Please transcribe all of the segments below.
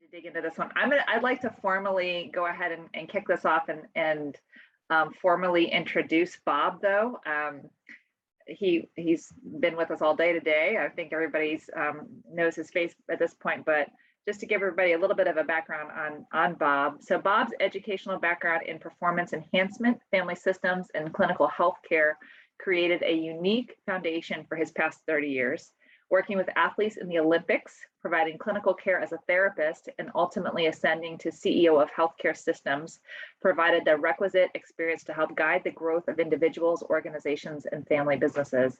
to dig into this one. I'd like to formally go ahead and kick this off and formally introduce Bob, though. He's been with us all day today. I think everybody's knows his face at this point, but just to give everybody a little bit of a background on Bob. So Bob's educational background in performance enhancement, family systems, and clinical healthcare created a unique foundation for his past 30 years, working with athletes in the Olympics, providing clinical care as a therapist, and ultimately ascending to CEO of healthcare systems, provided the requisite experience to help guide the growth of individuals, organizations, and family businesses.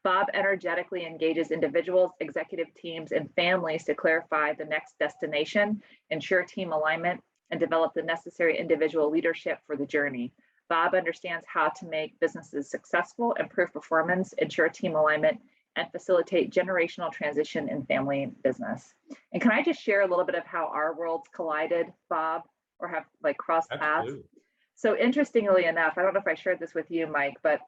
Bob energetically engages individuals, executive teams, and families to clarify the next destination, ensure team alignment, and develop the necessary individual leadership for the journey. Bob understands how to make businesses successful, improve performance, ensure team alignment, and facilitate generational transition in family business. And can I just share a little bit of how our worlds collided, Bob, or have like crossed paths? So interestingly enough, I don't know if I shared this with you, Mike, but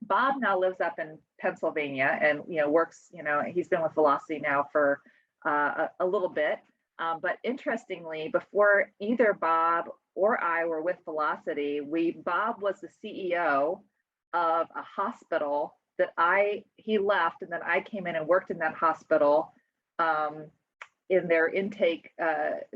Bob now lives up in Pennsylvania and works, he's been with Velocity now for a little bit. But interestingly, before either Bob or I were with Velocity, Bob was the CEO of a hospital that he left, and then I came in and worked in that hospital in their intake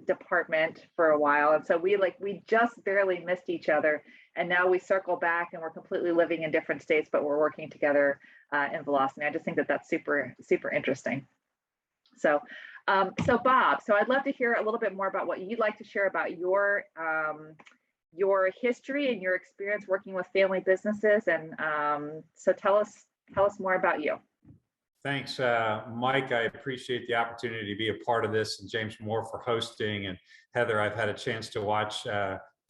department for a while. And so we just barely missed each other. And now we circle back and we're completely living in different states, but we're working together in Velocity. I just think that that's super, super interesting. So, Bob, I'd love to hear a little bit more about what you'd like to share about your history and your experience working with family businesses. And so tell us more about you. Thanks, Mike. I appreciate the opportunity to be a part of this, and James Moore for hosting. And Heather, I've had a chance to watch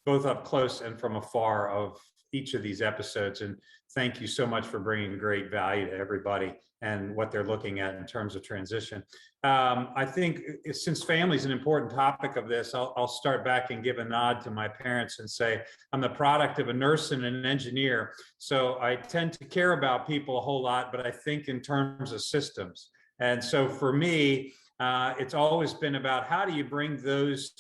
both up close and from afar of each of these episodes. And thank you so much for bringing great value to everybody and what they're looking at in terms of transition. I think since family is an important topic of this, I'll start back and give a nod to my parents and say, I'm the product of a nurse and an engineer. So I tend to care about people a whole lot, but I think in terms of systems. And so for me, it's always been about how do you bring those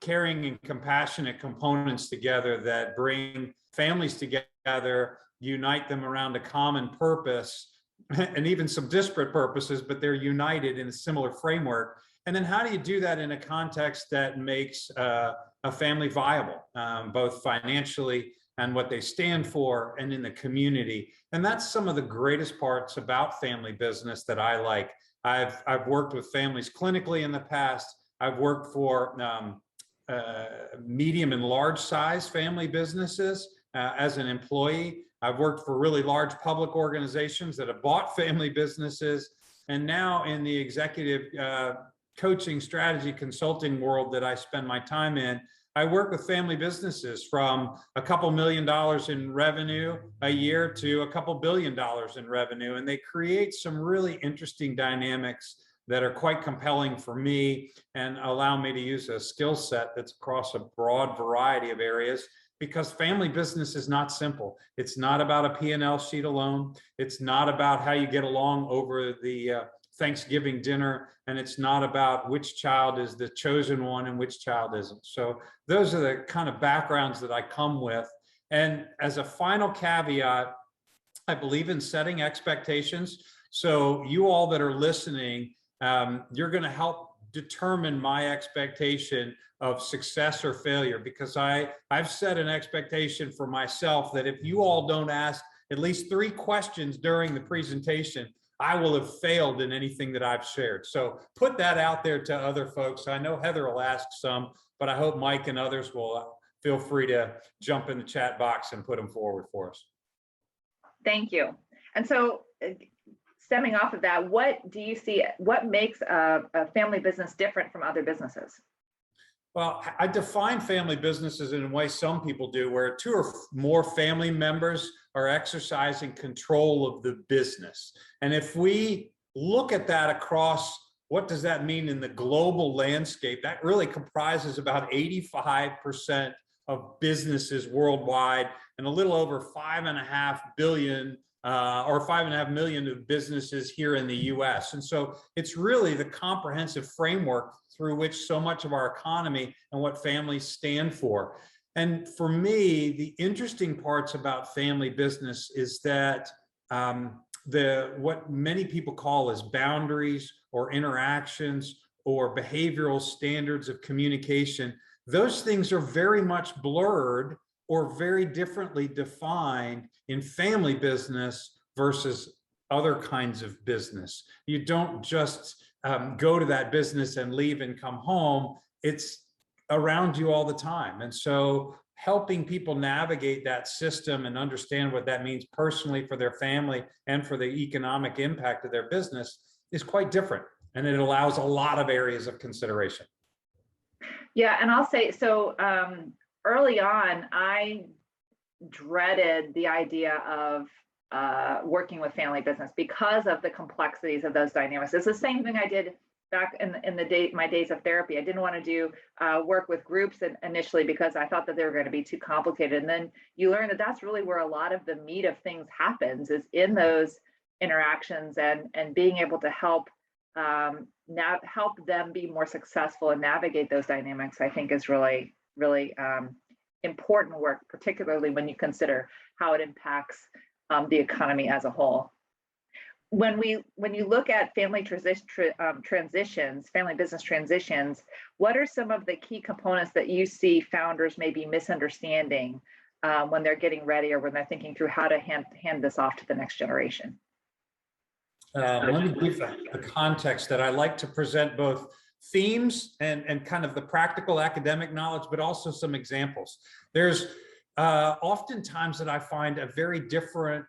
caring and compassionate components together that bring families together, unite them around a common purpose, and even some disparate purposes, but they're united in a similar framework. And then how do you do that in a context that makes a family viable, both financially and what they stand for and in the community? And that's some of the greatest parts about family business that I like. I've worked with families clinically in the past. I've worked for medium and large size family businesses as an employee. I've worked for really large public organizations that have bought family businesses. And now in the executive coaching, strategy, consulting world that I spend my time in, I work with family businesses from a couple $1 million in revenue a year to a couple $1 billion in revenue. And they create some really interesting dynamics that are quite compelling for me and allow me to use a skill set that's across a broad variety of areas, because family business is not simple. It's not about a P&L sheet alone. It's not about how you get along over the Thanksgiving dinner. And it's not about which child is the chosen one and which child isn't. So those are the kind of backgrounds that I come with. And as a final caveat, I believe in setting expectations. So you all that are listening, you're going to help determine my expectation of success or failure, because I've set an expectation for myself that if you all don't ask at least 3 questions during the presentation, I will have failed in anything that I've shared. So put that out there to other folks. I know Heather will ask some, but I hope Mike and others will feel free to jump in the chat box and put them forward for us. Thank you. And so stemming off of that, what do you see, what makes a family business different from other businesses? Well, I define family businesses in a way some people do, where 2 or more family members are exercising control of the business. And if we look at that across, what does that mean in the global landscape? That really comprises about 85% of businesses worldwide and a little over $5.5 billion or 5.5 million of businesses here in the US. And so it's really the comprehensive framework through which so much of our economy and what families stand for. And for me, the interesting parts about family business is that what many people call as boundaries or interactions or behavioral standards of communication, those things are very much blurred or very differently defined in family business versus other kinds of business. You don't just go to that business and leave and come home. It's around you all the time. And so helping people navigate that system and understand what that means personally for their family and for the economic impact of their business is quite different. And it allows a lot of areas of consideration. Yeah, and I'll say, so early on, I dreaded the idea of working with family business because of the complexities of those dynamics. It's the same thing I did back in my days of therapy. I didn't want to do work with groups initially because I thought that they were going to be too complicated. And then you learn that that's really where a lot of the meat of things happens, is in those interactions, and being able to help help them be more successful and navigate those dynamics, I think is really, really important work, particularly when you consider how it impacts the economy as a whole. When you look at family transitions, family business transitions, what are some of the key components that you see founders may be misunderstanding when they're getting ready or when they're thinking through how to hand this off to the next generation? Let me give the context that I like to present both themes and kind of the practical academic knowledge, but also some examples. There's oftentimes that I find a very different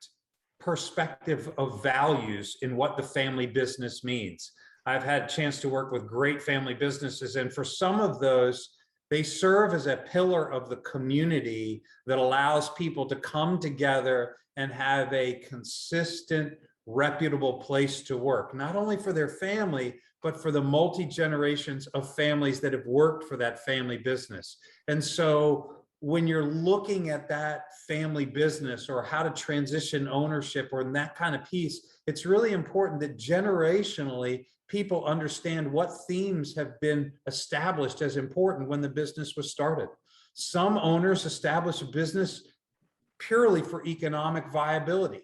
perspective of values in what the family business means. I've had a chance to work with great family businesses, and for some of those, they serve as a pillar of the community that allows people to come together and have a consistent, reputable place to work, not only for their family, but for the multi-generations of families that have worked for that family business. And so when you're looking at that family business or how to transition ownership or in that kind of piece, it's really important that generationally people understand what themes have been established as important when the business was started. Some owners establish a business purely for economic viability.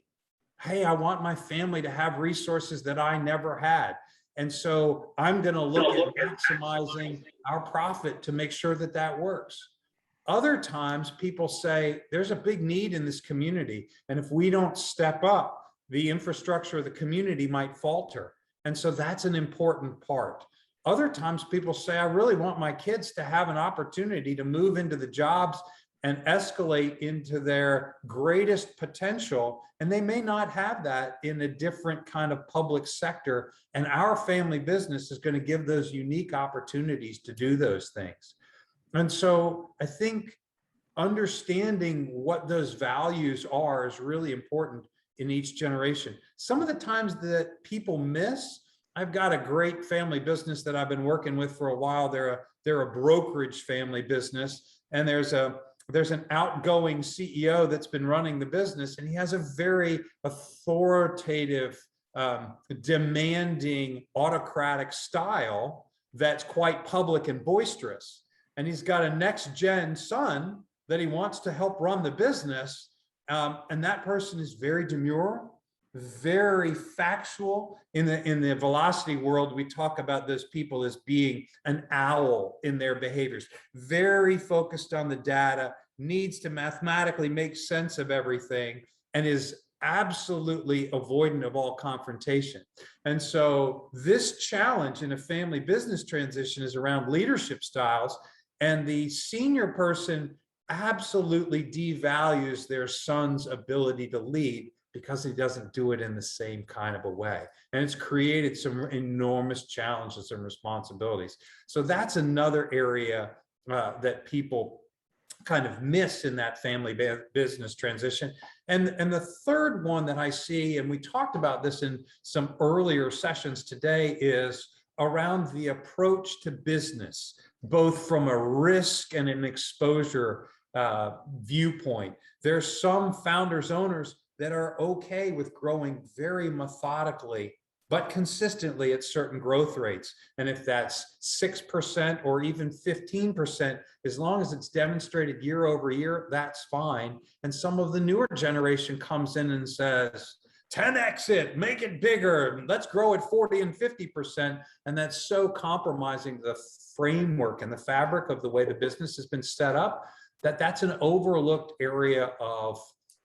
Hey, I want my family to have resources that I never had. And so I'm going to look at maximizing our profit to make sure that that works. Other times people say there's a big need in this community, and if we don't step up, the infrastructure of the community might falter. And so that's an important part. Other times people say, I really want my kids to have an opportunity to move into the jobs and escalate into their greatest potential. And they may not have that in a different kind of public sector. And our family business is going to give those unique opportunities to do those things. And so I think understanding what those values are is really important in each generation. Some of the times that people miss, I've got a great family business that I've been working with for a while. They're a brokerage family business, and there's an outgoing CEO that's been running the business, and he has a very authoritative, demanding, autocratic style that's quite public and boisterous. And he's got a next gen son that he wants to help run the business. And that person is very demure, very factual. In the velocity world, we talk about those people as being an owl in their behaviors, very focused on the data, needs to mathematically make sense of everything, and is absolutely avoidant of all confrontation. And so this challenge in a family business transition is around leadership styles, and the senior person absolutely devalues their son's ability to lead because he doesn't do it in the same kind of a way. And it's created some enormous challenges and responsibilities. So that's another area that people kind of miss in that family business transition. And the third one that I see, and we talked about this in some earlier sessions today, is around the approach to business, both from a risk and an exposure viewpoint. There's some founders, owners that are okay with growing very methodically, but consistently at certain growth rates. And if that's 6% or even 15%, as long as it's demonstrated year over year, that's fine. And some of the newer generation comes in and says, 10x it, make it bigger, let's grow at 40 and 50%. And that's so compromising the framework and the fabric of the way the business has been set up, that that's an overlooked area of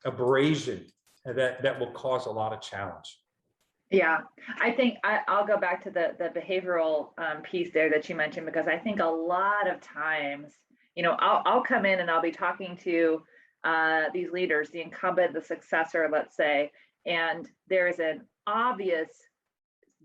abrasion that will cause a lot of challenge. Yeah, I think I'll go back to the behavioral piece there that you mentioned, because I think a lot of times, I'll come in and I'll be talking to these leaders, the incumbent, the successor, let's say, and there is an obvious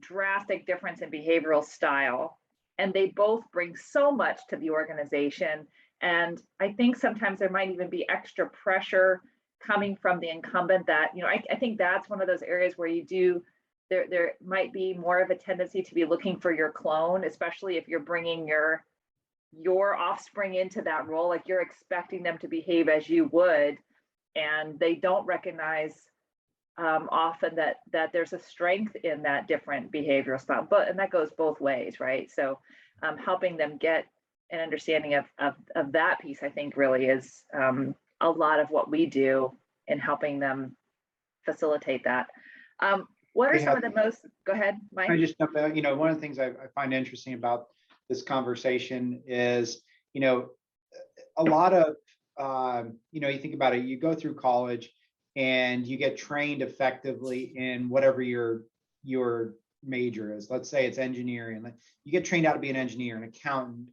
drastic difference in behavioral style, and they both bring so much to the organization. And I think sometimes there might even be extra pressure coming from the incumbent that, I think that's one of those areas where there might be more of a tendency to be looking for your clone, especially if you're bringing your offspring into that role, like you're expecting them to behave as you would, and they don't recognize often that there's a strength in that different behavioral style, and that goes both ways, right? So helping them get an understanding of that piece, I think really is a lot of what we do in helping them facilitate that. What are some of the most, go ahead, Mike. I just, one of the things I find interesting about this conversation is, a lot of, you think about it, you go through college and you get trained effectively in whatever your major is. Let's say it's engineering. You get trained how to be an engineer, an accountant,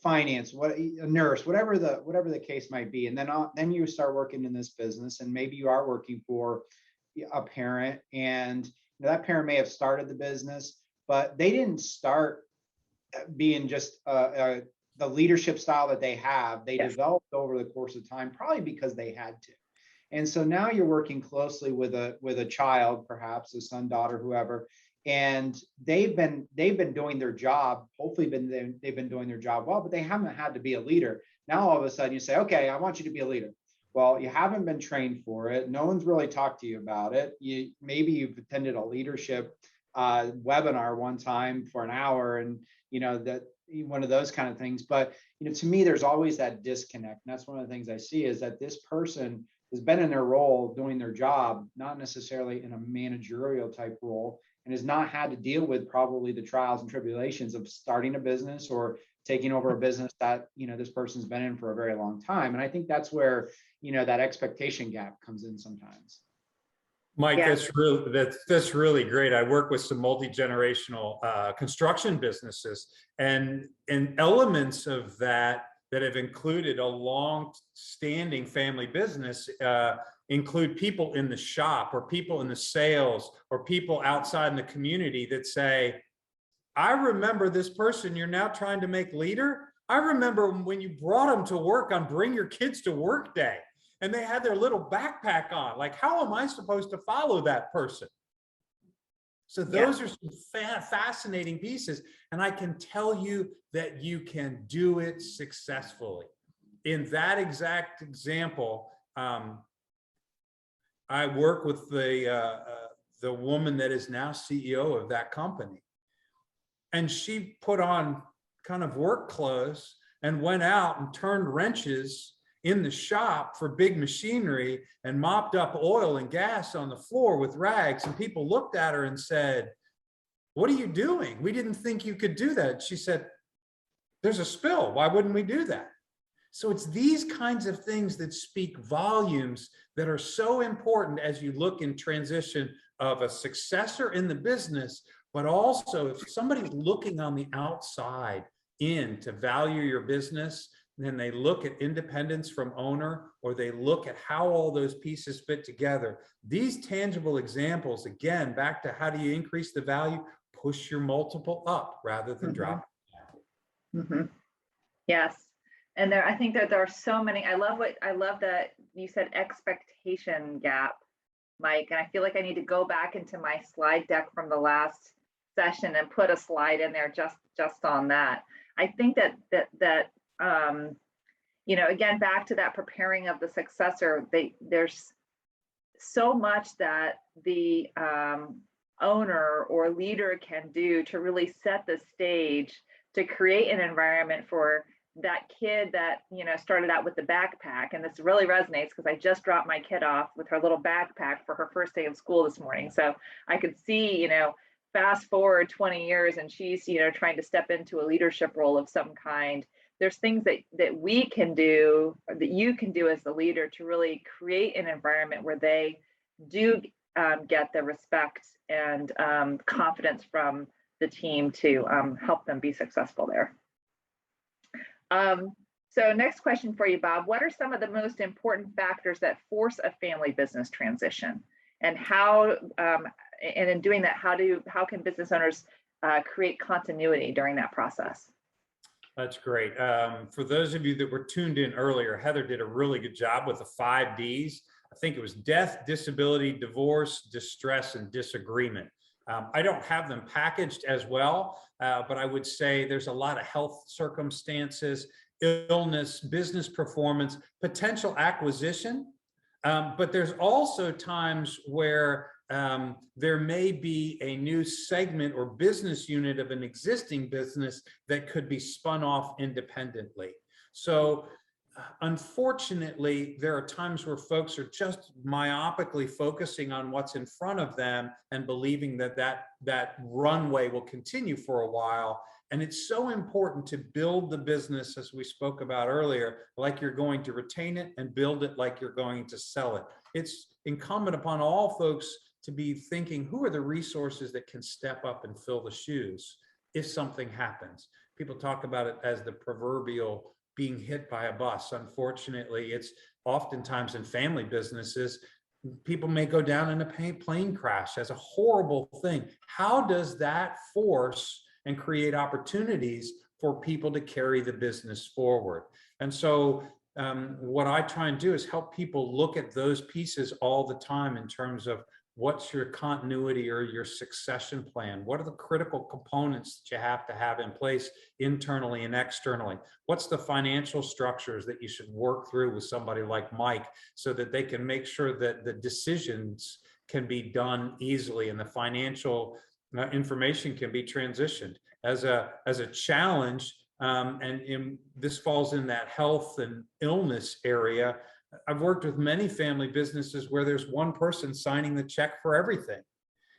finance, a nurse, whatever the case might be. And then you start working in this business, and maybe you are working for a parent, and that parent may have started the business, but they didn't start being just the leadership style that they have. They developed over the course of time, probably because they had to. And so now you're working closely with a child, perhaps a son, daughter, whoever, and they've been doing their job. Hopefully, they've been doing their job well, but they haven't had to be a leader. Now all of a sudden you say, okay, I want you to be a leader. Well, you haven't been trained for it. No one's really talked to you about it. Maybe you've attended a leadership webinar one time for an hour, and that one of those kind of things. But to me, there's always that disconnect, and that's one of the things I see, is that this person has been in their role, doing their job, not necessarily in a managerial type role, and has not had to deal with probably the trials and tribulations of starting a business or taking over a business that this person's been in for a very long time. And I think that's where that expectation gap comes in sometimes. Mike, that's really great. I work with some multi-generational construction businesses, and elements of that have included a long-standing family business include people in the shop, or people in the sales, or people outside in the community that say, I remember this person you're now trying to make leader. I remember when you brought them to work on Bring Your Kids to Work Day, and they had their little backpack on. Like, how am I supposed to follow that person? So those are some fascinating pieces. And I can tell you that you can do it successfully. In that exact example, I work with the woman that is now CEO of that company. And she put on kind of work clothes and went out and turned wrenches in the shop for big machinery and mopped up oil and gas on the floor with rags. And people looked at her and said, what are you doing? We didn't think you could do that. She said, there's a spill. Why wouldn't we do that? So it's these kinds of things that speak volumes, that are so important as you look in transition of a successor in the business, but also if somebody's looking on the outside in to value your business, then they look at independence from owner, or they look at how all those pieces fit together. These tangible examples, again, back to how do you increase the value, push your multiple up rather than drop it down. Yes. And I think that there are so many. I love that you said expectation gap, Mike. And I feel like I need to go back into my slide deck from the last session and put a slide in there just on that. I think that again, back to that preparing of the successor, there's so much that the owner or leader can do to really set the stage to create an environment for that kid that, you know, started out with the backpack. And this really resonates because I just dropped my kid off with her little backpack for her first day of school this morning. So I could see, you know, fast forward 20 years and she's, you know, trying to step into a leadership role of some kind. There's things that we can do, or that you can do as the leader, to really create an environment where they do get the respect and confidence from the team to help them be successful there. So next question for you, Bob. What are some of the most important factors that force a family business transition? And how, and in doing that, how can business owners create continuity during that process? That's great. For those of you that were tuned in earlier, Heather did a really good job with the 5 Ds. I think it was death, disability, divorce, distress, and disagreement. I don't have them packaged as well, but I would say there's a lot of health circumstances, illness, business performance, potential acquisition. But there's also times where there may be a new segment or business unit of an existing business that could be spun off independently. So unfortunately, there are times where folks are just myopically focusing on what's in front of them and believing that that runway will continue for a while. And it's so important to build the business, as we spoke about earlier, like you're going to retain it, and build it like you're going to sell it. It's incumbent upon all folks to be thinking, who are the resources that can step up and fill the shoes if something happens? People talk about it as the proverbial being hit by a bus. Unfortunately, it's oftentimes in family businesses, people may go down in a plane crash as a horrible thing. How does that force and create opportunities for people to carry the business forward? And so what I try and do is help people look at those pieces all the time in terms of what's your continuity or your succession plan? What are the critical components that you have to have in place internally and externally? What's the financial structures that you should work through with somebody like Mike so that they can make sure that the decisions can be done easily and the financial information can be transitioned? As a challenge, and this falls in that health and illness area, I've worked with many family businesses where there's one person signing the check for everything.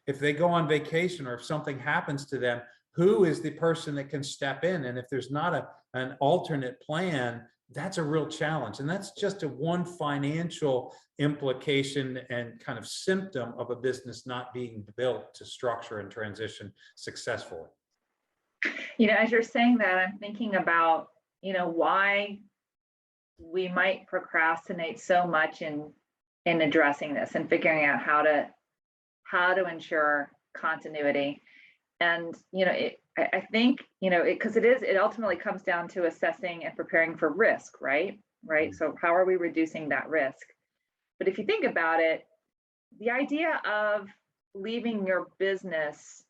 If they go on vacation or if something happens to them, who is the person that can step in? And if there's not an alternate plan, that's a real challenge. And that's just one financial implication and kind of symptom of a business not being built to structure and transition successfully. You know, as you're saying that, I'm thinking about, you know, why we might procrastinate so much in addressing this and figuring out how to ensure continuity. And you know, I think, you know, because it ultimately comes down to assessing and preparing for risk, right? So how are we reducing that risk? But if you think about it, the idea of leaving your business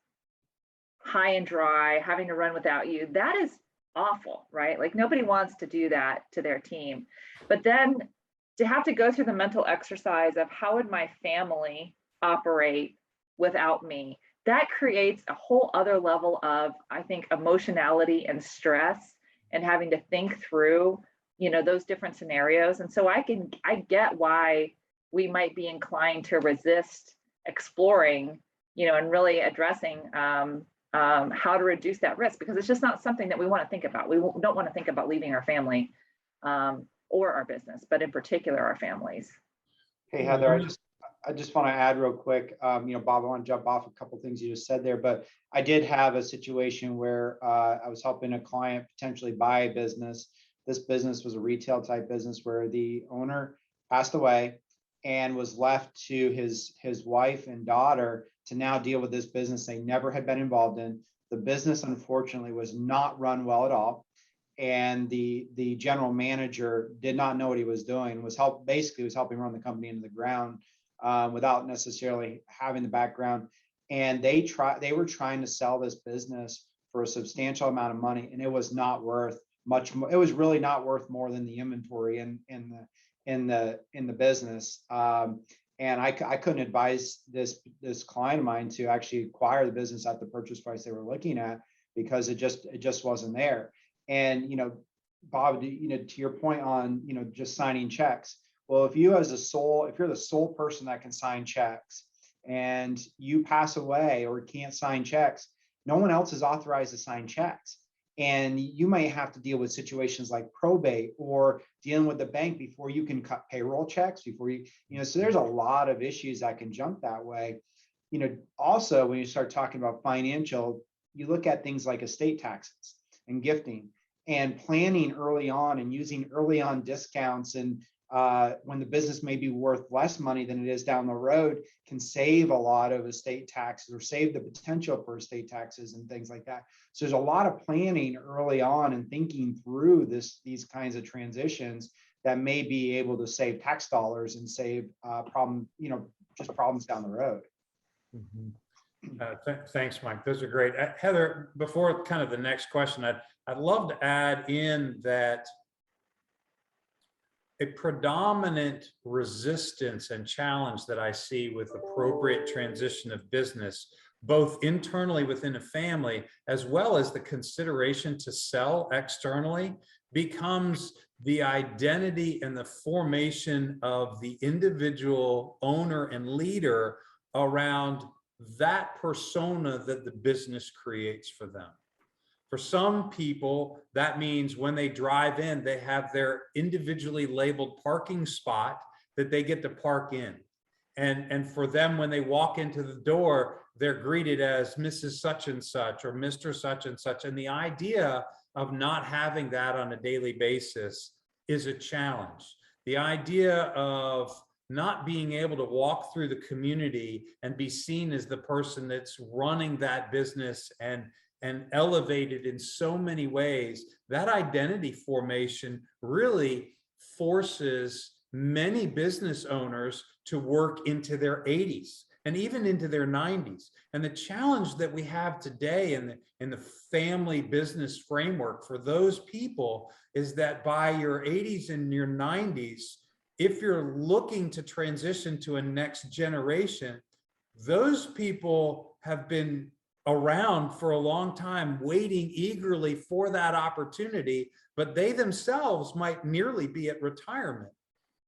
high and dry, having to run without you, that is awful, right? Like nobody wants to do that to their team. But then to have to go through the mental exercise of how would my family operate without me, that creates a whole other level of, I think, emotionality and stress and having to think through, you know, those different scenarios. And so I get why we might be inclined to resist exploring, you know, and really addressing how to reduce that risk, because it's just not something that we want to think about. We don't want to think about leaving our family or our business, but in particular our families. Hey, Heather, I just want to add real quick, you know, Bob, I want to jump off a couple of things you just said there, but I did have a situation where I was helping a client potentially buy a business. This business was a retail type business where the owner passed away and was left to his wife and daughter to now deal with this business they never had been involved in. The business, unfortunately, was not run well at all. And the general manager did not know what he was doing, was helping run the company into the ground without necessarily having the background. And they were trying to sell this business for a substantial amount of money, and it was not worth much more. It was really not worth more than the inventory in the business. And I couldn't advise this client of mine to actually acquire the business at the purchase price they were looking at, because it just wasn't there. And, Bob, to your point on, just signing checks. Well, if you're the sole person that can sign checks and you pass away or can't sign checks, no one else is authorized to sign checks. And you may have to deal with situations like probate or dealing with the bank before you can cut payroll checks, before so there's a lot of issues that can jump that way. Also, when you start talking about financial, you look at things like estate taxes and gifting and planning early on and using early on discounts, and when the business may be worth less money than it is down the road, can save a lot of estate taxes or save the potential for estate taxes and things like that. So there's a lot of planning early on and thinking through these kinds of transitions that may be able to save tax dollars and save just problems down the road. Thanks, Mike. Those are great. Heather, before kind of the next question, I'd love to add in that a predominant resistance and challenge that I see with appropriate transition of business, both internally within a family, as well as the consideration to sell externally, becomes the identity and the formation of the individual owner and leader around that persona that the business creates for them. For some people, that means when they drive in, they have their individually labeled parking spot that they get to park in. And for them, when they walk into the door, they're greeted as Mrs. Such and Such or Mr. Such and Such. And the idea of not having that on a daily basis is a challenge. The idea of not being able to walk through the community and be seen as the person that's running that business and elevated in so many ways, that identity formation really forces many business owners to work into their 80s and even into their 90s. And the challenge that we have today in the family business framework for those people is that by your 80s and your 90s, if you're looking to transition to a next generation, those people have been around for a long time, waiting eagerly for that opportunity, but they themselves might nearly be at retirement.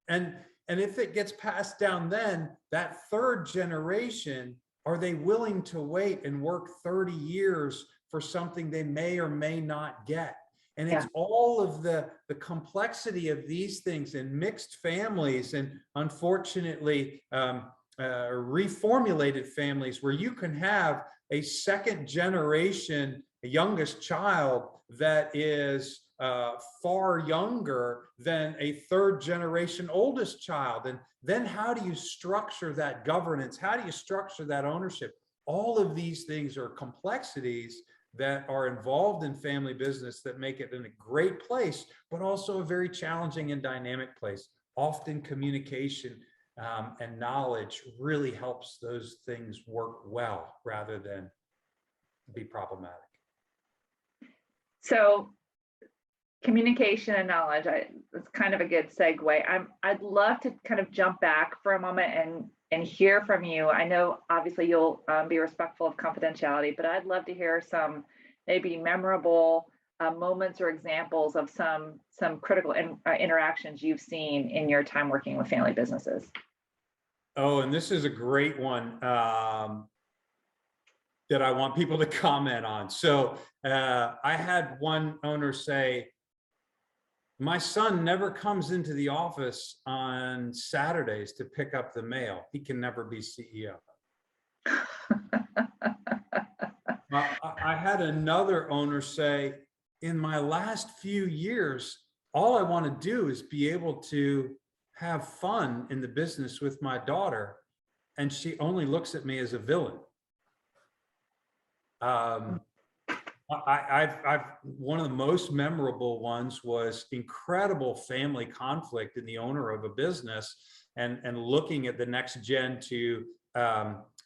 And if it gets passed down, then that third generation, are they willing to wait and work 30 years for something they may or may not get? And it's all of the complexity of these things in mixed families and unfortunately reformulated families, where you can have a second generation youngest child that is far younger than a third generation oldest child. And then how do you structure that governance? How do you structure that ownership? All of these things are complexities that are involved in family business that make it in a great place, but also a very challenging and dynamic place. Often communication and knowledge really helps those things work well rather than be problematic. So communication and knowledge, it's kind of a good segue. I'd love to kind of jump back for a moment and hear from you. I know obviously you'll be respectful of confidentiality, but I'd love to hear some maybe memorable moments or examples of some critical interactions you've seen in your time working with family businesses. Oh, and this is a great one that I want people to comment on. So I had one owner say, my son never comes into the office on Saturdays to pick up the mail. He can never be CEO. I had another owner say, in my last few years, all I want to do is be able to have fun in the business with my daughter, and she only looks at me as a villain. One of the most memorable ones was incredible family conflict in the owner of a business and looking at the next gen to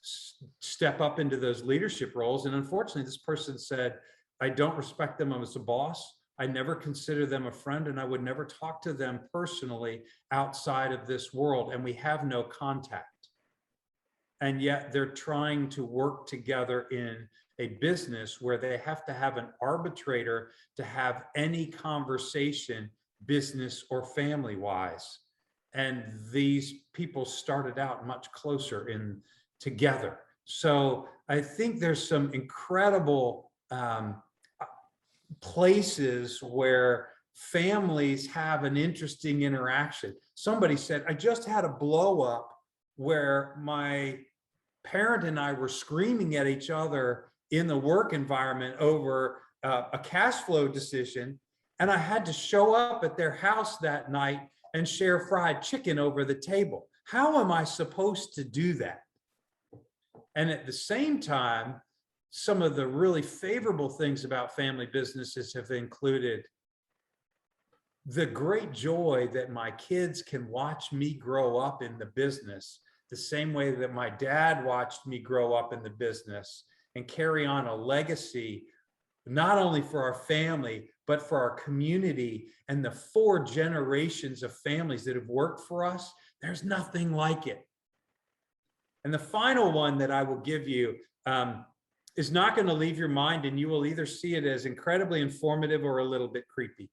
step up into those leadership roles. And unfortunately, this person said, I don't respect them as a boss. I never consider them a friend, and I would never talk to them personally outside of this world. And we have no contact. and yet they're trying to work together in a business where they have to have an arbitrator to have any conversation, business or family wise. And these people started out much closer in together. So I think there's some incredible places where families have an interesting interaction. Somebody said, I just had a blow up where my parent and I were screaming at each other in the work environment over a cash flow decision. And I had to show up at their house that night and share fried chicken over the table. How am I supposed to do that? And at the same time, some of the really favorable things about family businesses have included the great joy that my kids can watch me grow up in the business the same way that my dad watched me grow up in the business, and carry on a legacy, not only for our family, but for our community and the 4 generations of families that have worked for us. There's nothing like it. And the final one that I will give you is not going to leave your mind, and you will either see it as incredibly informative or a little bit creepy.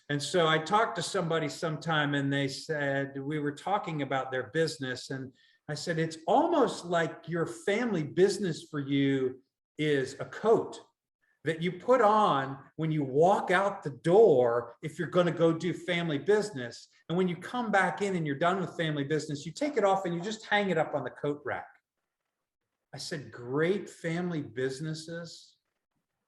And so I talked to somebody sometime, and they said, we were talking about their business, and I said, it's almost like your family business for you is a coat that you put on when you walk out the door if you're going to go do family business. And when you come back in and you're done with family business, you take it off and you just hang it up on the coat rack. I said, great family businesses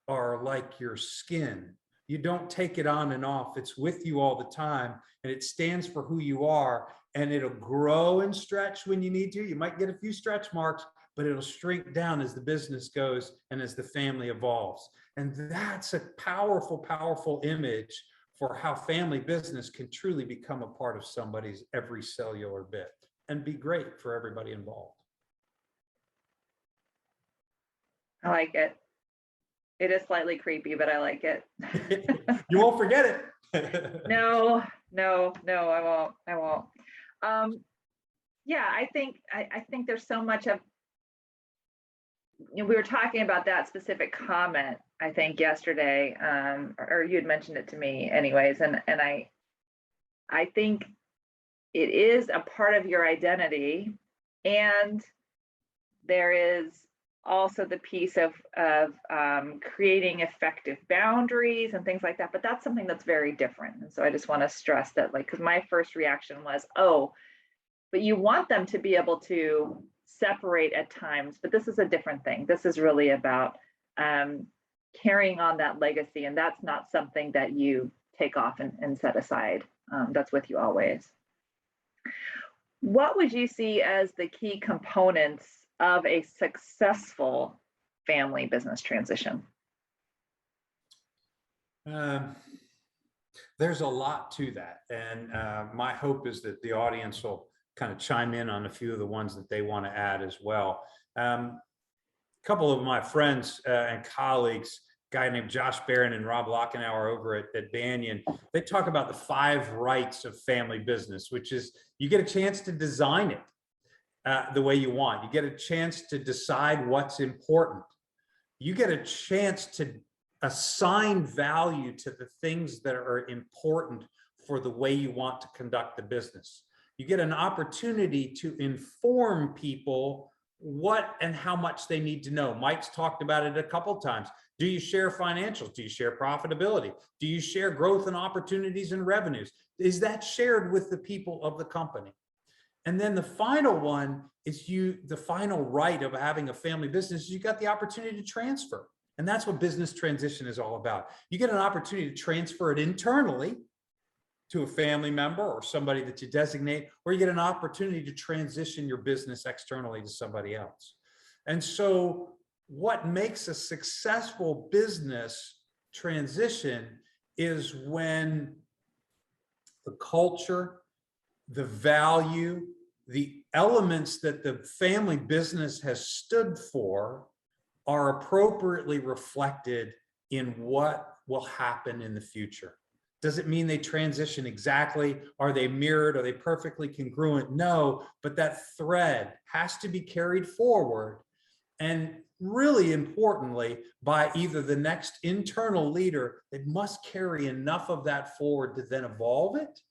are like your skin. You don't take it on and off. It's with you all the time, and it stands for who you are, and it'll grow and stretch when you need to. You might get a few stretch marks, but it'll shrink down as the business goes and as the family evolves. And that's a powerful, powerful image for how family business can truly become a part of somebody's every cellular bit and be great for everybody involved. I like it. It is slightly creepy, but I like it. You won't forget it. No, I won't. Yeah, I think there's so much of, we were talking about that specific comment, I think yesterday, or you had mentioned it to me anyways. And I think it is a part of your identity, and there is also the piece of creating effective boundaries and things like that, but that's something that's very different. And so I just want to stress that, like, because my first reaction was, oh, but you want them to be able to separate at times, but this is a different thing. This is really about carrying on that legacy, and that's not something that you take off and set aside. That's with you always. What would you see as the key components of a successful family business transition? There's a lot to that. And my hope is that the audience will kind of chime in on a few of the ones that they want to add as well. A couple of my friends and colleagues, a guy named Josh Barron and Rob Lockenauer over at Banyan, they talk about the 5 rights of family business, which is you get a chance to design it the way you want. You get a chance to decide what's important. You get a chance to assign value to the things that are important for the way you want to conduct the business. You get an opportunity to inform people what and how much they need to know. Mike's talked about it a couple of times. Do you share financials? Do you share profitability? Do you share growth and opportunities and revenues? Is that shared with the people of the company? And then the final one is the final right of having a family business, you got the opportunity to transfer. And that's what business transition is all about. You get an opportunity to transfer it internally to a family member or somebody that you designate, or you get an opportunity to transition your business externally to somebody else. And so what makes a successful business transition is when the culture, the value, the elements that the family business has stood for are appropriately reflected in what will happen in the future. Does it mean they transition exactly? Are they mirrored? Are they perfectly congruent? No, but that thread has to be carried forward. And really importantly, by either the next internal leader, they must carry enough of that forward to then evolve it,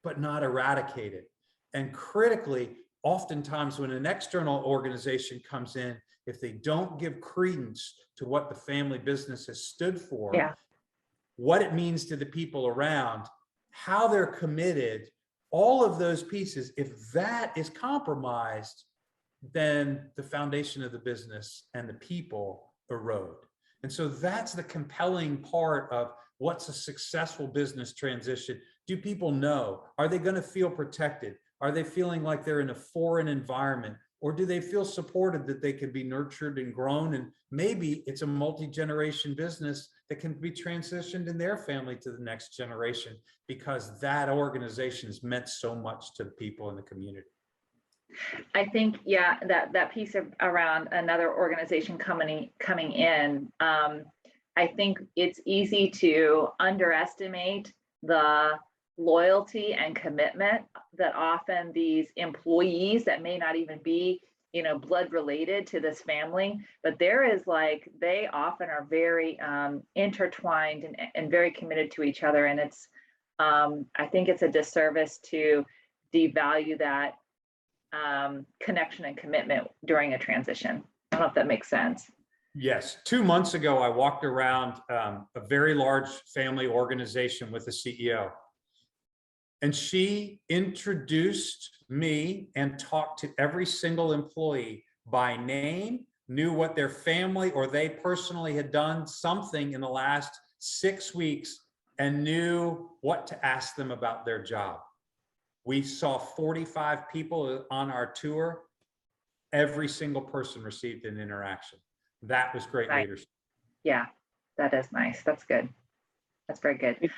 but not eradicate it. And critically, oftentimes when an external organization comes in, if they don't give credence to what the family business has stood for, Yeah. what it means to the people around, how they're committed, all of those pieces, if that is compromised, then the foundation of the business and the people erode. And so that's the compelling part of what's a successful business transition. Do people know? Are they going to feel protected? Are they feeling like they're in a foreign environment? Or do they feel supported that they can be nurtured and grown? And maybe it's a multi-generation business that can be transitioned in their family to the next generation because that organization has meant so much to the people in the community. I think, yeah, that piece around another organization coming in, I think it's easy to underestimate the loyalty and commitment that often these employees that may not even be, blood related to this family, but they often are very intertwined and very committed to each other. And it's, I think it's a disservice to devalue that connection and commitment during a transition. I don't know if that makes sense. Yes. 2 months ago, I walked around a very large family organization with the CEO. And she introduced me and talked to every single employee by name, knew what their family or they personally had done something in the last 6 weeks, and knew what to ask them about their job. We saw 45 people on our tour. Every single person received an interaction. That was great leadership. Yeah, that is nice. That's good. That's very good.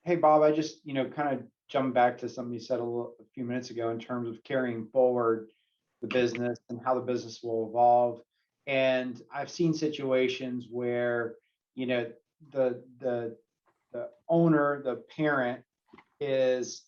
Hey, Bob, I just, kind of jump back to something you said a few minutes ago in terms of carrying forward the business and how the business will evolve. And I've seen situations where, the owner, the parent is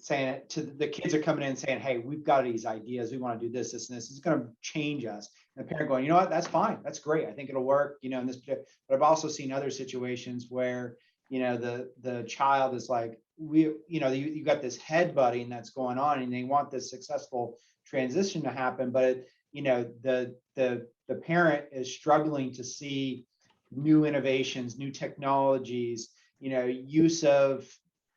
saying to the kids are coming in and saying, hey, we've got these ideas. We want to do this, this, and this. It's going to change us. And the parent going, you know what, that's fine. That's great. I think it'll work, in this. But I've also seen other situations where, the child is like, you got this headbutting that's going on and they want this successful transition to happen. But, the parent is struggling to see new innovations, new technologies, use of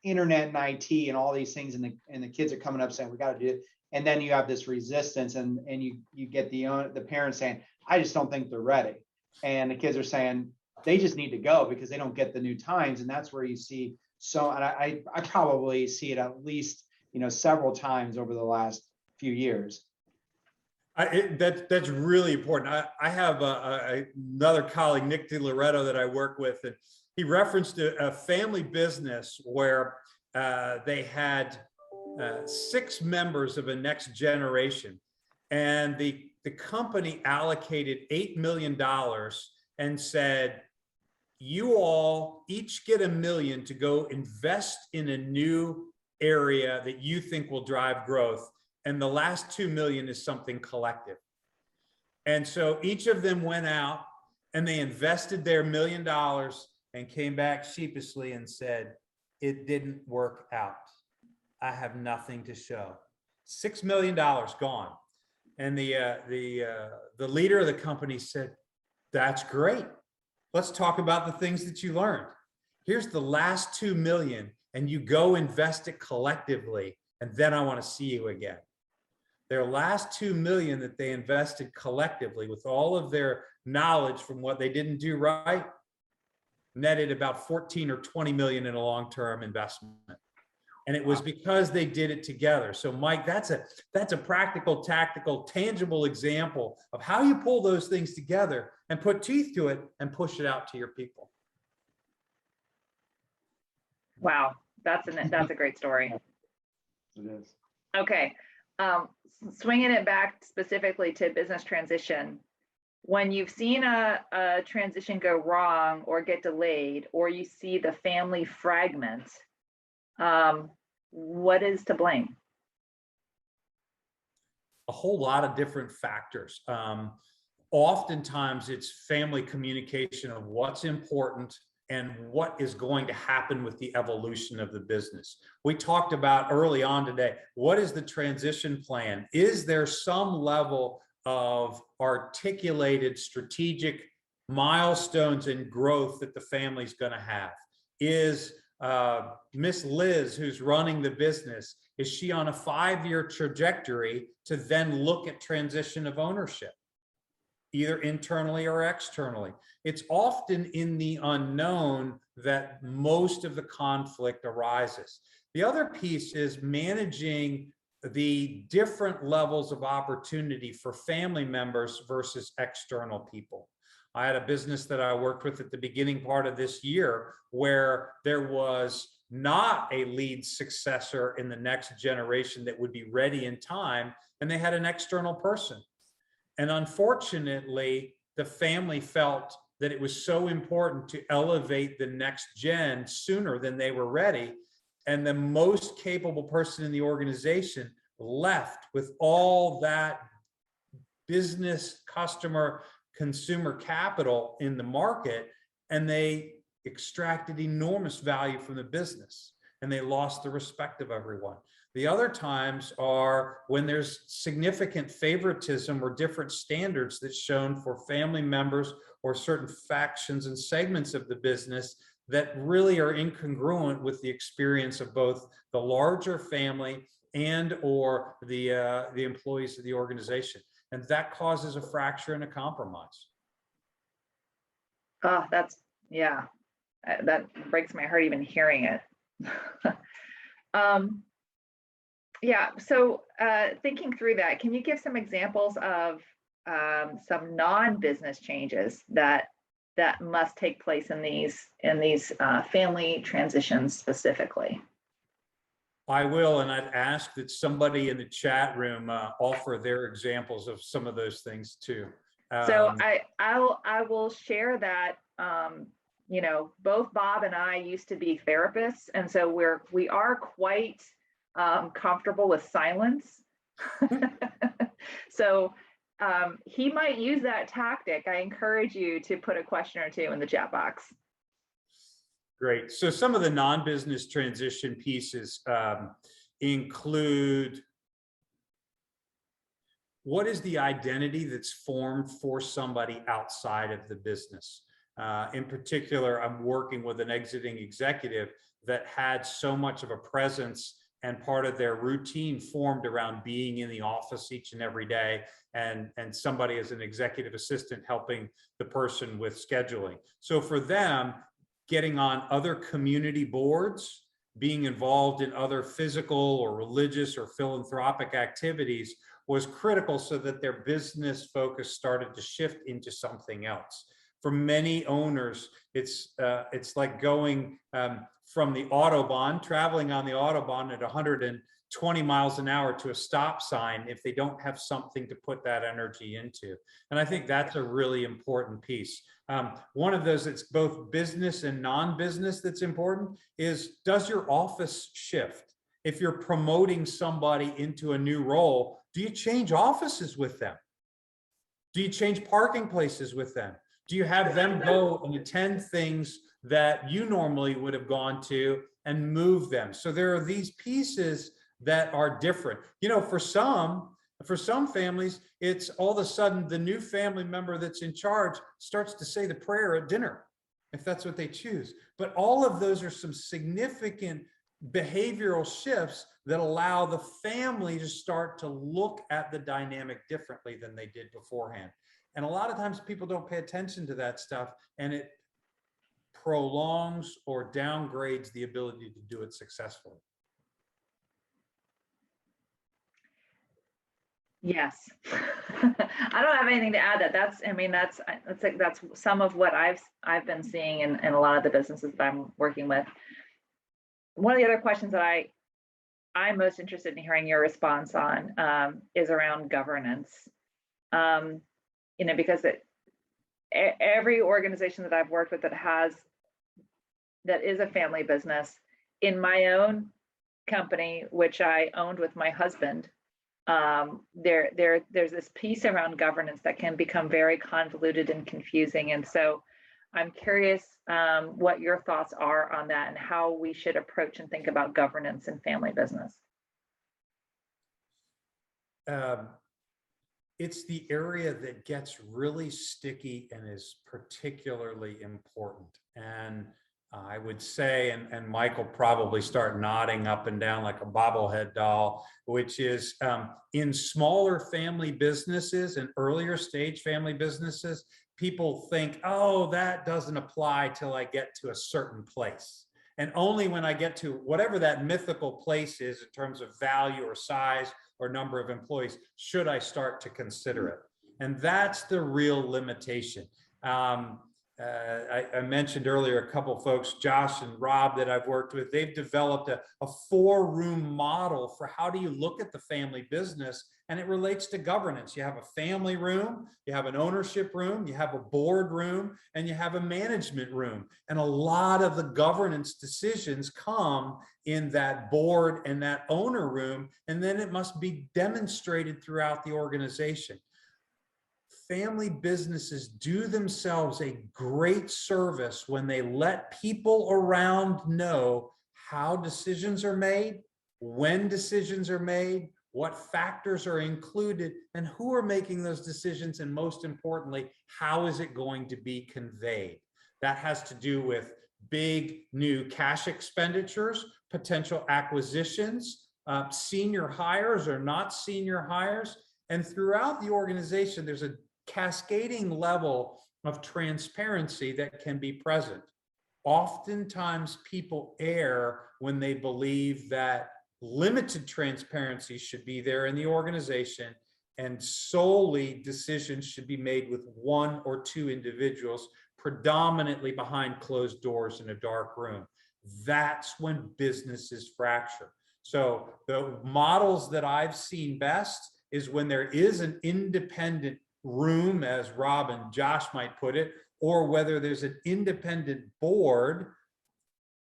internet and IT and all these things, and the kids are coming up saying we got to do it, and then you have this resistance, and you get the parents saying, I just don't think they're ready, and the kids are saying they just need to go because they don't get the new times, and that's where you see and I probably see it at least several times over the last few years. That's really important. I have another colleague, Nick DiLoretto, that I work with, and he referenced a family business where they had 6 members of a next generation, and the company allocated $8 million and said, you all each get $1 million to go invest in a new area that you think will drive growth. And the last $2 million is something collective. And so each of them went out and they invested their $1 million and came back sheepishly and said, it didn't work out. I have nothing to show. $6 million gone. And the leader of the company said, that's great. Let's talk about the things that you learned. Here's the last $2 million, and you go invest it collectively, and then I want to see you again. Their last $2 million that they invested collectively with all of their knowledge from what they didn't do right netted about 14 or 20 million in a long-term investment. And it was because they did it together. So Mike, that's a practical, tactical, tangible example of how you pull those things together and put teeth to it and push it out to your people. Wow, that's a great story. It is. Okay, swinging it back specifically to business transition. when you've seen a transition go wrong or get delayed, or you see the family fragment, what is to blame? A whole lot of different factors. Oftentimes it's family communication of what's important and what is going to happen with the evolution of the business. We talked about early on today, what is the transition plan? Is there some level of articulated strategic milestones and growth that the family's going to have? Is Miss Liz, who's running the business, is she on a 5-year trajectory to then look at transition of ownership, either internally or externally? It's often in the unknown that most of the conflict arises. The other piece is managing the different levels of opportunity for family members versus external people. I had a business that I worked with at the beginning part of this year where there was not a lead successor in the next generation that would be ready in time, and they had an external person. And unfortunately, the family felt that it was so important to elevate the next gen sooner than they were ready. And the most capable person in the organization left with all that business, customer, consumer capital in the market, and they extracted enormous value from the business, and they lost the respect of everyone. The other times are when there's significant favoritism or different standards that's shown for family members or certain factions and segments of the business that really are incongruent with the experience of both the larger family and or the employees of the organization. And that causes a fracture and a compromise. Oh, yeah, that breaks my heart even hearing it. Yeah, so thinking through that, can you give some examples of some non-business changes that must take place in these family transitions specifically? I will, and I'd ask that somebody in the chat room offer their examples of some of those things too. So I will share that. Both Bob and I used to be therapists, and so we are quite comfortable with silence. So he might use that tactic. I encourage you to put a question or two in the chat box. Great. So some of the non-business transition pieces include what is the identity that's formed for somebody outside of the business. In particular, I'm working with an exiting executive that had so much of a presence and part of their routine formed around being in the office each and every day, and somebody as an executive assistant helping the person with scheduling. So for them, getting on other community boards, being involved in other physical or religious or philanthropic activities was critical so that their business focus started to shift into something else. For many owners, it's like going from the Autobahn, traveling on the Autobahn at 120 miles an hour to a stop sign if they don't have something to put that energy into. And I think that's a really important piece. One of those that's both business and non-business that's important is, does your office shift? If you're promoting somebody into a new role, do you change offices with them? Do you change parking places with them? Do you have them go and attend things that you normally would have gone to and move them? So there are these pieces that are different. For some families, it's all of a sudden the new family member that's in charge starts to say the prayer at dinner, if that's what they choose. But all of those are some significant behavioral shifts that allow the family to start to look at the dynamic differently than they did beforehand. And a lot of times people don't pay attention to that stuff, and it prolongs or downgrades the ability to do it successfully. Yes. I don't have anything to add. That's some of what I've been seeing in a lot of the businesses that I'm working with. One of the other questions that I'm most interested in hearing your response on is around governance. Because every organization that I've worked with that is a family business, in my own company, which I owned with my husband, there's this piece around governance that can become very convoluted and confusing. And so I'm curious what your thoughts are on that and how we should approach and think about governance in family business. It's the area that gets really sticky and is particularly important. And I would say, and Mike will probably start nodding up and down like a bobblehead doll, which is in smaller family businesses and earlier stage family businesses, people think, oh, that doesn't apply till I get to a certain place. And only when I get to whatever that mythical place is in terms of value or size or number of employees, should I start to consider it? And that's the real limitation. I mentioned earlier a couple of folks, Josh and Rob, that I've worked with. They've developed a 4-room model for how do you look at the family business, and it relates to governance. You have a family room, you have an ownership room, you have a board room, and you have a management room. And a lot of the governance decisions come in that board and that owner room, and then it must be demonstrated throughout the organization. Family businesses do themselves a great service when they let people around know how decisions are made, when decisions are made, what factors are included, and who are making those decisions, and most importantly, how is it going to be conveyed? That has to do with big new cash expenditures, potential acquisitions, senior hires or not senior hires. And throughout the organization, there's a cascading level of transparency that can be present. Oftentimes people err when they believe that limited transparency should be there in the organization and solely decisions should be made with 1 or 2 individuals, predominantly behind closed doors in a dark room. That's when businesses fracture. So the models that I've seen best is when there is an independent room, as Rob and Josh might put it, or whether there's an independent board,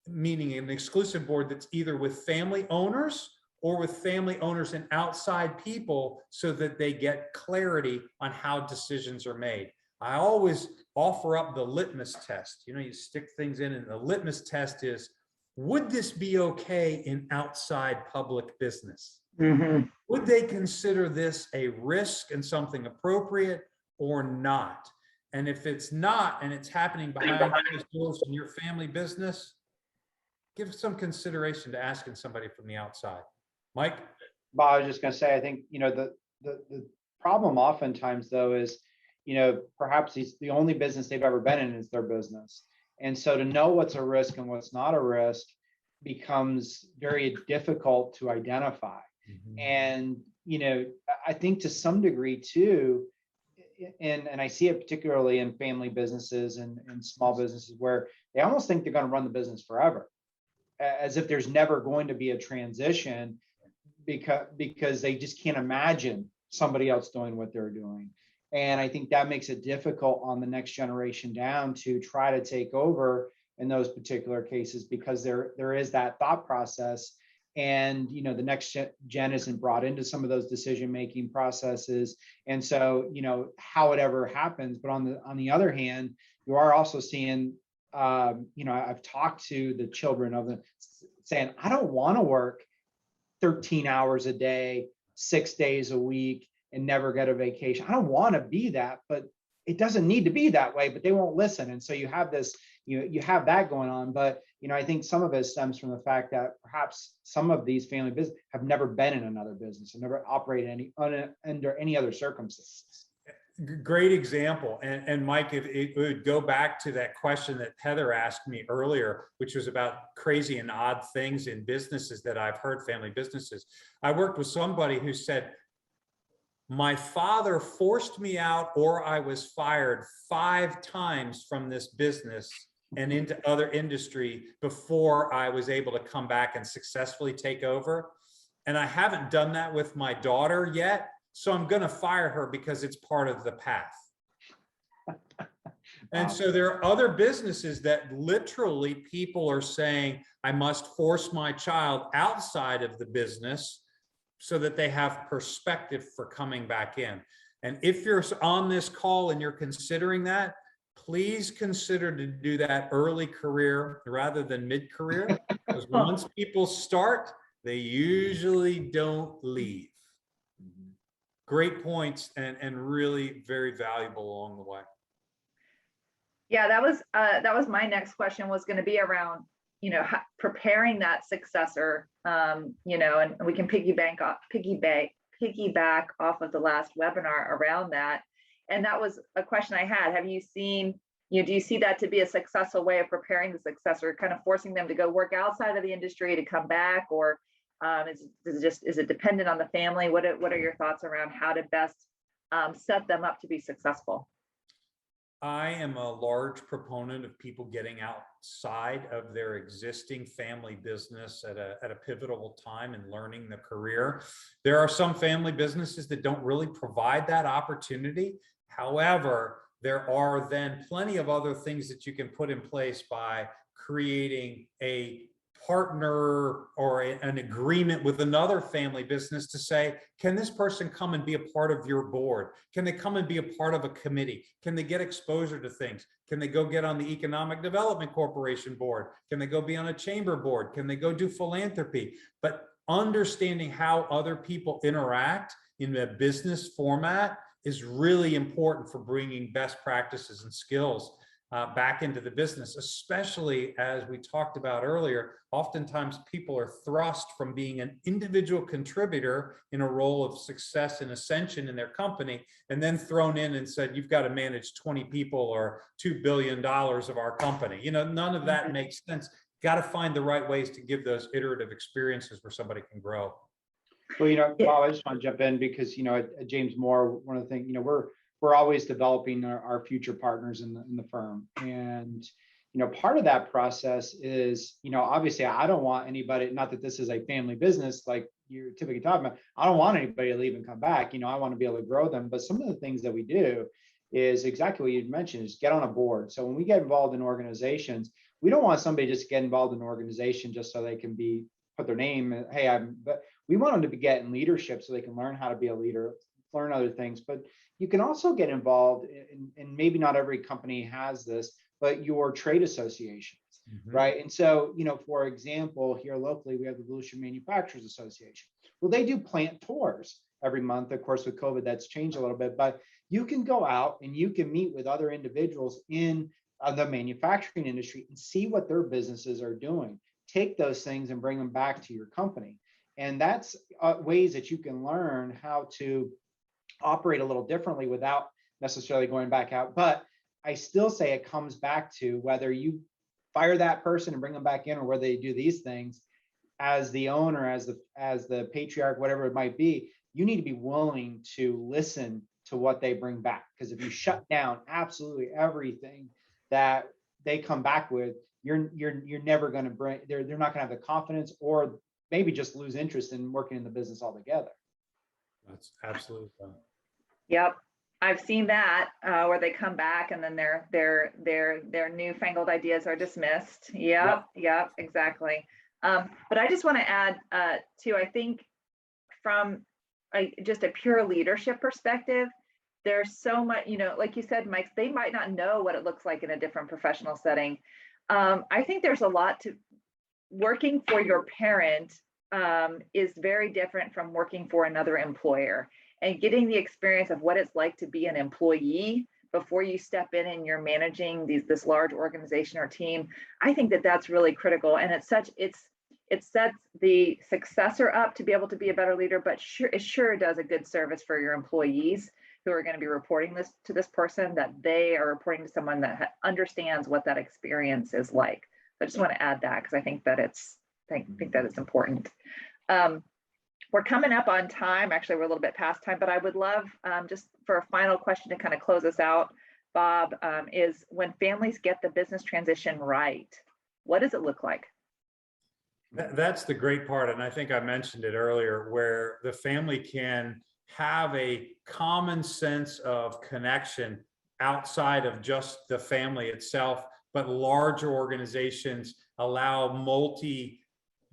meaning an exclusive board that's either with family owners or with family owners and outside people, so that they get clarity on how decisions are made. I always offer up the litmus test. You know, you stick things in, and the litmus test is, would this be okay in outside public business? Mm-hmm. Would they consider this a risk and something appropriate or not? And if it's not, and it's happening behind closed doors in your family business, give some consideration to asking somebody from the outside. Mike? Bob, I was just going to say, I think, you know, the problem oftentimes though is, you know, perhaps the only business they've ever been in is their business. And so to know what's a risk and what's not a risk becomes very difficult to identify. Mm-hmm. And, you know, I think to some degree too, and I see it particularly in family businesses and small businesses, where they almost think they're going to run the business forever, as if there's never going to be a transition, because they just can't imagine somebody else doing what they're doing. And I think that makes it difficult on the next generation down to try to take over in those particular cases, because there is that thought process. And, you know, the next gen isn't brought into some of those decision-making processes. And so, you know, how it ever happens. But on the other hand, you are also seeing, you know, I've talked to the children of them saying, I don't want to work 13 hours a day, 6 days a week, and never get a vacation. I don't want to be that, but it doesn't need to be that way, but they won't listen. And so you have this, you have that going on. But, you know, I think some of it stems from the fact that perhaps some of these family businesses have never been in another business and never operated under any other circumstances. Great example. And Mike, if it would go back to that question that Heather asked me earlier, which was about crazy and odd things in businesses that I've heard, family businesses. I worked with somebody who said, my father forced me out, or I was fired 5 times from this business and into other industry before I was able to come back and successfully take over. And I haven't done that with my daughter yet. So I'm going to fire her because it's part of the path. And so there are other businesses that literally people are saying, I must force my child outside of the business so that they have perspective for coming back in. And if you're on this call and you're considering that, please consider to do that early career rather than mid-career, because once people start, they usually don't leave. Great points, and really very valuable along the way. Yeah, that was my next question, was going to be around, preparing that successor, and we can piggyback off of the last webinar around that. And that was a question I had. Have you seen, do you see that to be a successful way of preparing the successor, kind of forcing them to go work outside of the industry to come back, or is it dependent on the family? What are your thoughts around how to best set them up to be successful? I am a large proponent of people getting outside of their existing family business at a pivotal time and learning the career. There are some family businesses that don't really provide that opportunity. However, there are then plenty of other things that you can put in place by creating a partner or an agreement with another family business to say, can this person come and be a part of your board? Can they come and be a part of a committee? Can they get exposure to things? Can they go get on the Economic Development Corporation board? Can they go be on a chamber board? Can they go do philanthropy? But understanding how other people interact in a business format is really important for bringing best practices and skills back into the business, especially as we talked about earlier. Oftentimes people are thrust from being an individual contributor in a role of success and ascension in their company, and then thrown in and said, you've got to manage 20 people or $2 billion of our company. None of that makes sense. Got to find the right ways to give those iterative experiences where somebody can grow. Well, Bob, I just want to jump in because, at James Moore, one of the things, we're always developing our future partners in the firm. And, part of that process is, obviously I don't want anybody, not that this is a family business like you're typically talking about, I don't want anybody to leave and come back. I want to be able to grow them. But some of the things that we do is exactly what you mentioned, is get on a board. So when we get involved in organizations, we don't want somebody just to get involved in an organization just so they can put their name, but we want them to get in leadership so they can learn how to be a leader, learn other things. But you can also get involved in maybe not every company has this, but your trade associations, right? And so, for example, here locally, we have the Volusia Manufacturers Association. Well, they do plant tours every month. Of course, with COVID, that's changed a little bit, but you can go out and you can meet with other individuals in the manufacturing industry and see what their businesses are doing. Take those things and bring them back to your company. And that's ways that you can learn how to operate a little differently without necessarily going back out. But I still say it comes back to whether you fire that person and bring them back in, or whether they do these things as the owner, as the patriarch, whatever it might be. You need to be willing to listen to what they bring back. Because if you shut down absolutely everything that they come back with, you're never going to bring, they're not going to have the confidence, or maybe just lose interest in working in the business altogether. That's absolutely fine. Yep, I've seen that where they come back and then their newfangled ideas are dismissed. Yep, exactly. But I just want to add too, I think from just a pure leadership perspective, there's so much, like you said, Mike, they might not know what it looks like in a different professional setting. I think there's a lot to working for your parent is very different from working for another employer, and getting the experience of what it's like to be an employee before you step in and you're managing this large organization or team. I think that's really critical, and it sets the successor up to be able to be a better leader, but it sure does a good service for your employees who are going to be reporting this to this person, that they are reporting to someone that understands what that experience is like. So I just want to add that because I think that it's important. We're coming up on time. Actually, we're a little bit past time, but I would love just for a final question to kind of close us out, Bob, is when families get the business transition right, what does it look like? That's the great part. And I think I mentioned it earlier, where the family can have a common sense of connection outside of just the family itself, but larger organizations allow multi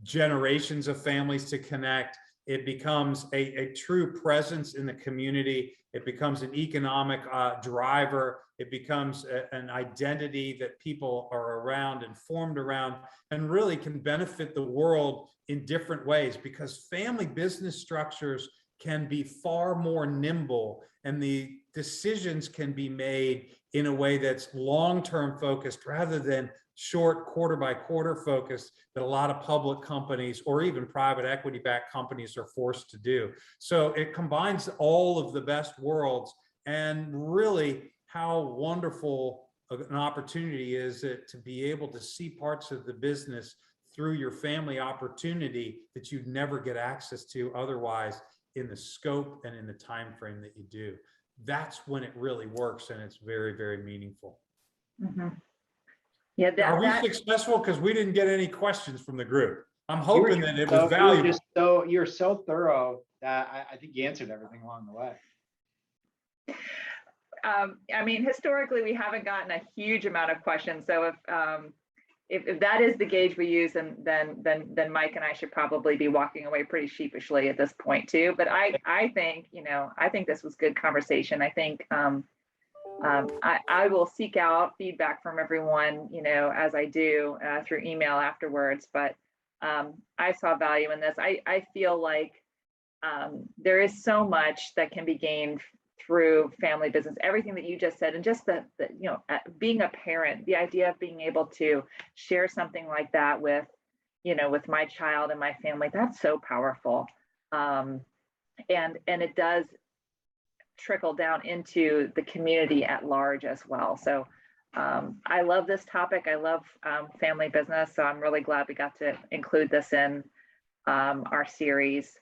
generations of families to connect. It becomes a true presence in the community. It becomes an economic driver. It becomes an identity that people are around and formed around, and really can benefit the world in different ways, because family business structures can be far more nimble, and the decisions can be made in a way that's long-term focused rather than short quarter by quarter focused that a lot of public companies or even private equity backed companies are forced to do. So it combines all of the best worlds, and really how wonderful an opportunity is it to be able to see parts of the business through your family opportunity that you'd never get access to otherwise, in the scope and in the time frame that you do. That's when it really works, and it's very, very meaningful. Mm-hmm. Yeah, Are we successful? Because we didn't get any questions from the group. I'm hoping that it was valuable. You're so thorough that I think you answered everything along the way. I mean, historically, we haven't gotten a huge amount of questions. So if that is the gauge we use, then Mike and I should probably be walking away pretty sheepishly at this point too. But I think, I think this was good conversation. I think I will seek out feedback from everyone, as I do through email afterwards. But I saw value in this. I feel like there is so much that can be gained through family business, everything that you just said, and just the being a parent, the idea of being able to share something like that with, with my child and my family, that's so powerful. And it does trickle down into the community at large as well. So I love this topic. I love family business. So I'm really glad we got to include this in our series.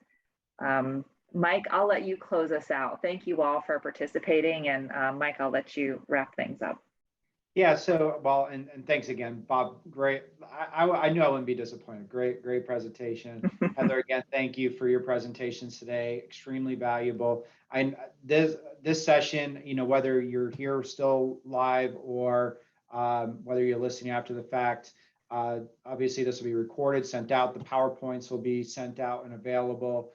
Mike, I'll let you close us out. Thank you all for participating. And Mike, I'll let you wrap things up. Yeah, so, well, and thanks again, Bob. Great. I knew I wouldn't be disappointed. Great presentation. Heather, again, thank you for your presentations today. Extremely valuable. This session, whether you're here still live or whether you're listening after the fact, obviously this will be recorded, sent out. The PowerPoints will be sent out and available.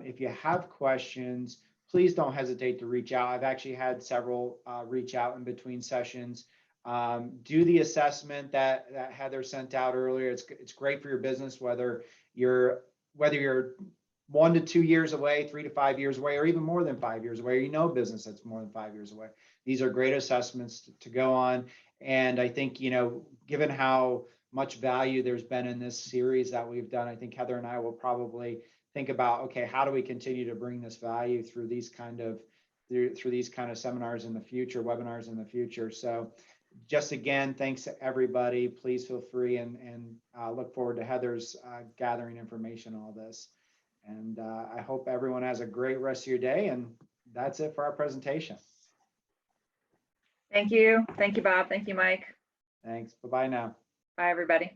If you have questions, please don't hesitate to reach out. I've actually had several reach out in between sessions. Do the assessment that Heather sent out earlier. It's great for your business, whether you're 1 to 2 years away, 3 to 5 years away, or even more than 5 years away, or business that's more than 5 years away. These are great assessments to go on. And I think, given how much value there's been in this series that we've done, I think Heather and I will probably think about, okay, how do we continue to bring this value through these kind of seminars in the future, webinars in the future. So just again, thanks to everybody. Please feel free and look forward to Heather's gathering information on all this. And I hope everyone has a great rest of your day. And that's it for our presentation. Thank you. Thank you, Bob. Thank you, Mike. Thanks. Bye-bye now. Bye, everybody.